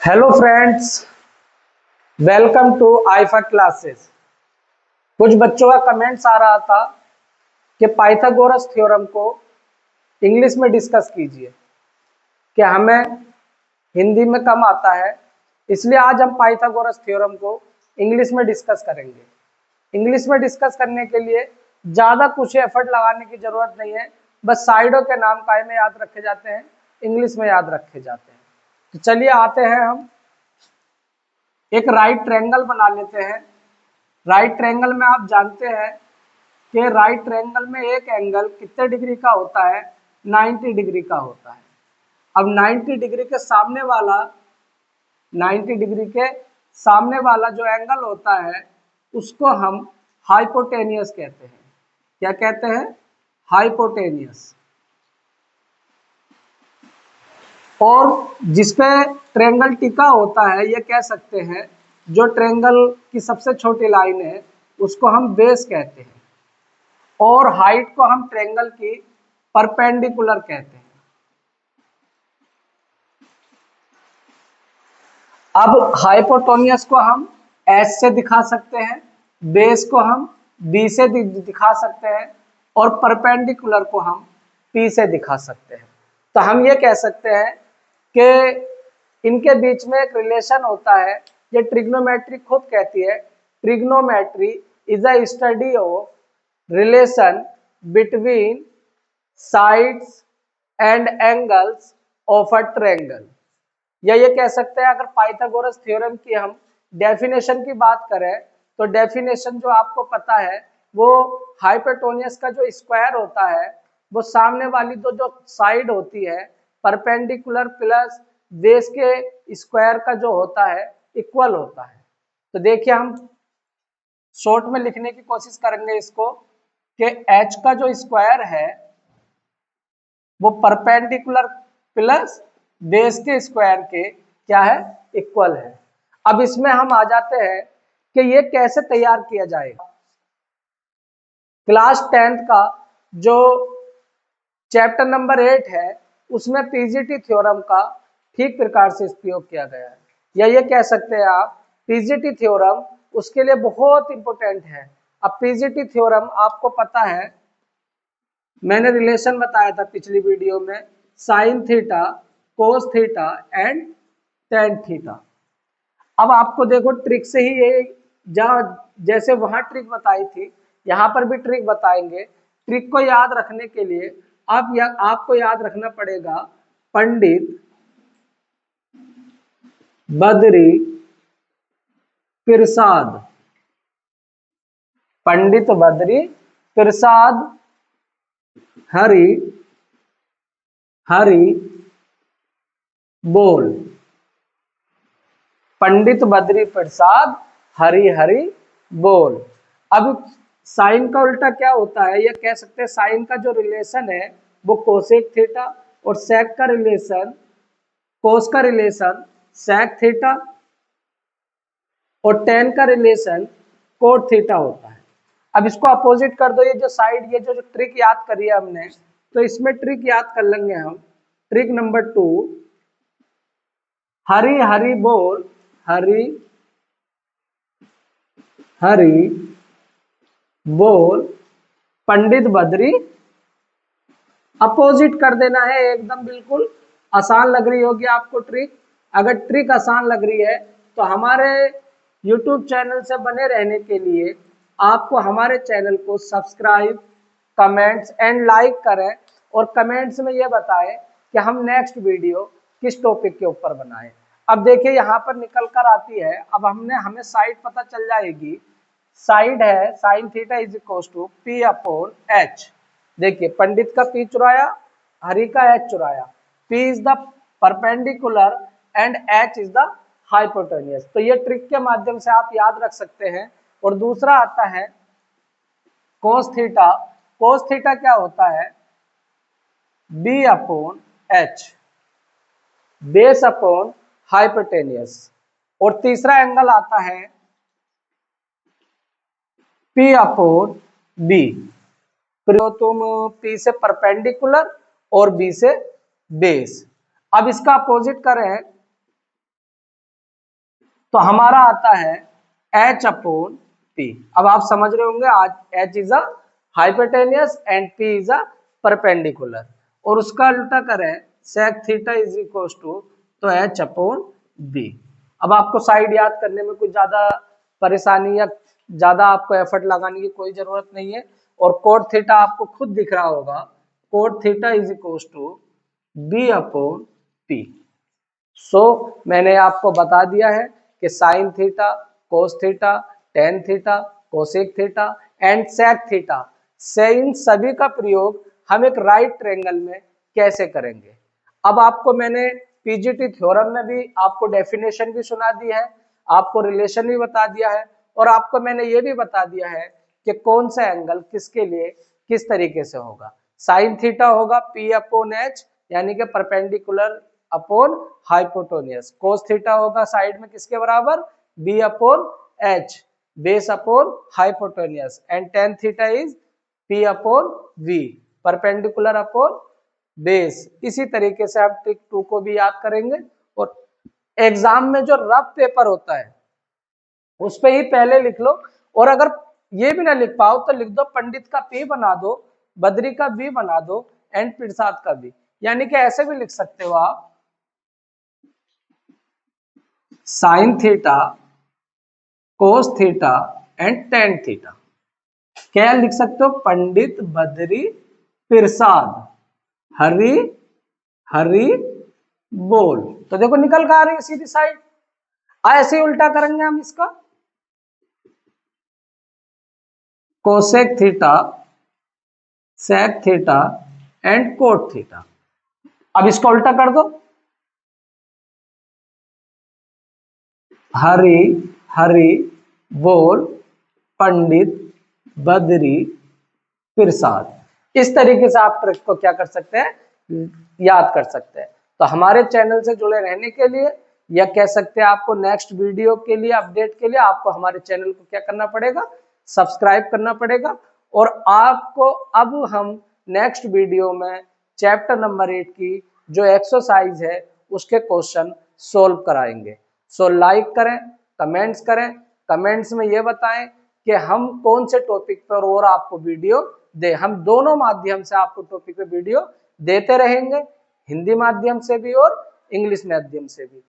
Hello friends, welcome to IIFA classes. कुछ बच्चों का कमेंट्स आ रहा था कि पाइथागोरस थ्योरम को इंग्लिश में डिस्कस कीजिए, कि हमें हिंदी में कम आता है, इसलिए आज हम पाइथागोरस थ्योरम को इंग्लिश में डिस्कस करेंगे। इंग्लिश में डिस्कस करने के लिए ज़्यादा कुछ एफर्ट लगाने की ज़रूरत नहीं है, बस साइडों के नाम काय में याद रखे जाते हैं, इंग्लिश में याद रखे जाते हैं। तो चलिए आते हैं, हम एक राइट ट्रायंगल बना लेते हैं। राइट ट्रायंगल में आप जानते हैं कि राइट ट्रायंगल में एक एंगल कितने डिग्री का होता है, 90 डिग्री का होता है। अब 90 डिग्री के सामने वाला 90 डिग्री के सामने वाला जो एंगल होता है उसको हम हाइपोटेनियस कहते हैं। क्या कहते हैं? हाइपोटेनियस। और जिसपे ट्रायंगल टिका होता है, ये कह सकते हैं जो ट्रायंगल की सबसे छोटी लाइन है उसको हम बेस कहते हैं, और हाइट को हम ट्रायंगल की परपेंडिकुलर कहते हैं। अब हाइपोटेनियस को हम एस से दिखा सकते हैं, बेस को हम बी से दिखा सकते हैं, और परपेंडिकुलर को हम पी से दिखा सकते हैं। तो हम ये कह सकते हैं कि इनके बीच में एक रिलेशन होता है। ये ट्रिग्नोमेट्री खुद कहती है, trigonometry is a study of relation between sides and angles of a triangle. या ये कह सकते हैं, अगर पाइथागोरस थ्योरम की हम डेफिनेशन की बात करें तो डेफिनेशन जो आपको पता है वो हाइपोटेनियस का जो स्क्वायर होता है वो सामने वाली जो साइड होती है परपेंडिकुलर प्लस बेस के स्क्वायर का जो होता है इक्वल होता है। तो देखिए, हम शॉर्ट में लिखने की कोशिश करेंगे इसको कि h का जो स्क्वायर है वो परपेंडिकुलर प्लस बेस के स्क्वायर के क्या है, इक्वल है। अब इसमें हम आ जाते हैं कि ये कैसे तैयार किया जाएगा। क्लास 10th का जो चैप्टर नंबर 8 है उसमें पीजीटी थ्योरम का ठीक प्रकार से उपयोग किया गया है, या ये कह सकते हैं आप पीजीटी थ्योरम उसके लिए बहुत इंपॉर्टेंट है। अब पीजीटी थ्योरम आपको पता है, मैंने रिलेशन बताया था पिछली वीडियो में, sign theta, cos theta and tan theta. अब आपको देखो ट्रिक से ही ये जहाँ जैसे वहां ट्रिक बताई थी यहाँ पर भी ट्रिक बताएंगे। ट्रिक को याद रखने के लिए आपको याद रखना पड़ेगा पंडित बद्री प्रसाद। पंडित बद्री प्रसाद हरि हरि बोल। पंडित बद्री प्रसाद हरि हरि बोल। अब साइन का उल्टा क्या होता है, यह कह सकते हैं साइन का जो रिलेशन है वो कोसेक थीटा, और सेक का रिलेशन कोस का रिलेशन सेक थीटा, और टेन का रिलेशन कोट थीटा होता है। अब इसको अपोजिट कर दो, ये जो साइड, ये जो ट्रिक याद करी है हमने, तो इसमें ट्रिक याद कर लेंगे हम। ट्रिक नंबर 2, हरि हरि बोल, हरि हरि बोल पंडित बद्री। अपोजिट कर देना है, एकदम बिल्कुल आसान लग रही होगी आपको ट्रिक। अगर ट्रिक आसान लग रही है तो हमारे YouTube चैनल से बने रहने के लिए आपको हमारे चैनल को सब्सक्राइब, कमेंट्स एंड लाइक करें, और कमेंट्स में ये बताएं कि हम नेक्स्ट वीडियो किस टॉपिक के ऊपर बनाएं। अब देखिए यहाँ पर निकल कर आती है, अब हमें साइड पता चल जाएगी। साइड है sine theta is equal to P upon H. देखिए, पंडित का पी चुराया, हरि का एच चुराया। P is the perpendicular and H is the hypotenuse. तो ये ट्रिक के माध्यम से आप याद रख सकते हैं। और दूसरा आता है कोस थीटा। कोस थीटा क्या होता है, B upon H, base upon hypotenuse. और तीसरा एंगल आता है पी अपॉन बी। तो तुम पी से परपेंडिकुलर और बी से बेस। अब इसका अपोजिट करें तो हमारा आता है H/P। अब आप समझ रहे होंगे आज H is a hypotenuse and P is a perpendicular, और उसका उल्टा करें sec theta is equal to तो H/B। अब आपको साइड याद करने में कुछ ज्यादा परेशानी या ज्यादा आपको एफर्ट लगाने की कोई जरूरत नहीं है, और कोट थीटा आपको खुद दिख रहा होगा, cot theta is equal to B/P। So मैंने आपको बता दिया है कि sine theta, cos theta, tan theta, cosec theta and sec theta से इन सभी का प्रयोग हम एक राइट ट्रायंगल में कैसे करेंगे। अब आपको मैंने पीजीटी थ्योरम में भी आपको डेफिनेशन भी सुना दी है, आपको रिलेशन भी बता दिया है, और आपको मैंने ये भी बता दिया है कि कौन सा एंगल किसके लिए किस तरीके से होगा। साइन थीटा होगा P/H यानी कि perpendicular upon hypotenuse, cos theta होगा साइड में किसके बराबर B/H base upon hypotenuse, and tan theta is P/V perpendicular upon base. इसी तरीके से आप ट्रिक 2 को भी याद करेंगे, और एग्जाम में जो रफ पेपर होता है उस पे ही पहले लिख लो, और अगर ये भी ना लिख पाओ तो लिख दो पंडित का P बना दो, बद्री का B बना दो एंड प्रसाद का B। यानी कि ऐसे भी लिख सकते हो आप sign theta, cos theta and tan theta. क्या लिख सकते हो पंडित बद्री प्रसाद हरि हरि बोल। तो देखो निकल कर आ रही है सीधी साइड। ऐसे ही उल्टा करेंगे हम इसका, cosec theta, sec theta and cot theta. अब इसको उल्टा कर दो, हरि हरि बोल पंडित बद्री प्रसाद। इस तरीके से आप ट्रिक को क्या कर सकते हैं, याद कर सकते हैं। तो हमारे चैनल से जुड़े रहने के लिए, या कह सकते हैं आपको नेक्स्ट वीडियो के लिए अपडेट के लिए आपको हमारे चैनल को क्या करना पड़ेगा, सब्सक्राइब करना पड़ेगा। और आपको अब हम नेक्स्ट वीडियो में चैप्टर नंबर 8 की जो एक्सरसाइज है उसके क्वेश्चन सोल्व कराएंगे। सो लाइक करें, कमेंट्स करें, कमेंट्स में ये बताएं कि हम कौन से टॉपिक पर और आपको वीडियो दे। हम दोनों माध्यम से आपको टॉपिक पे वीडियो देते रहेंगे, हिंदी माध्यम से भी और इंग्लिश माध्यम से भी।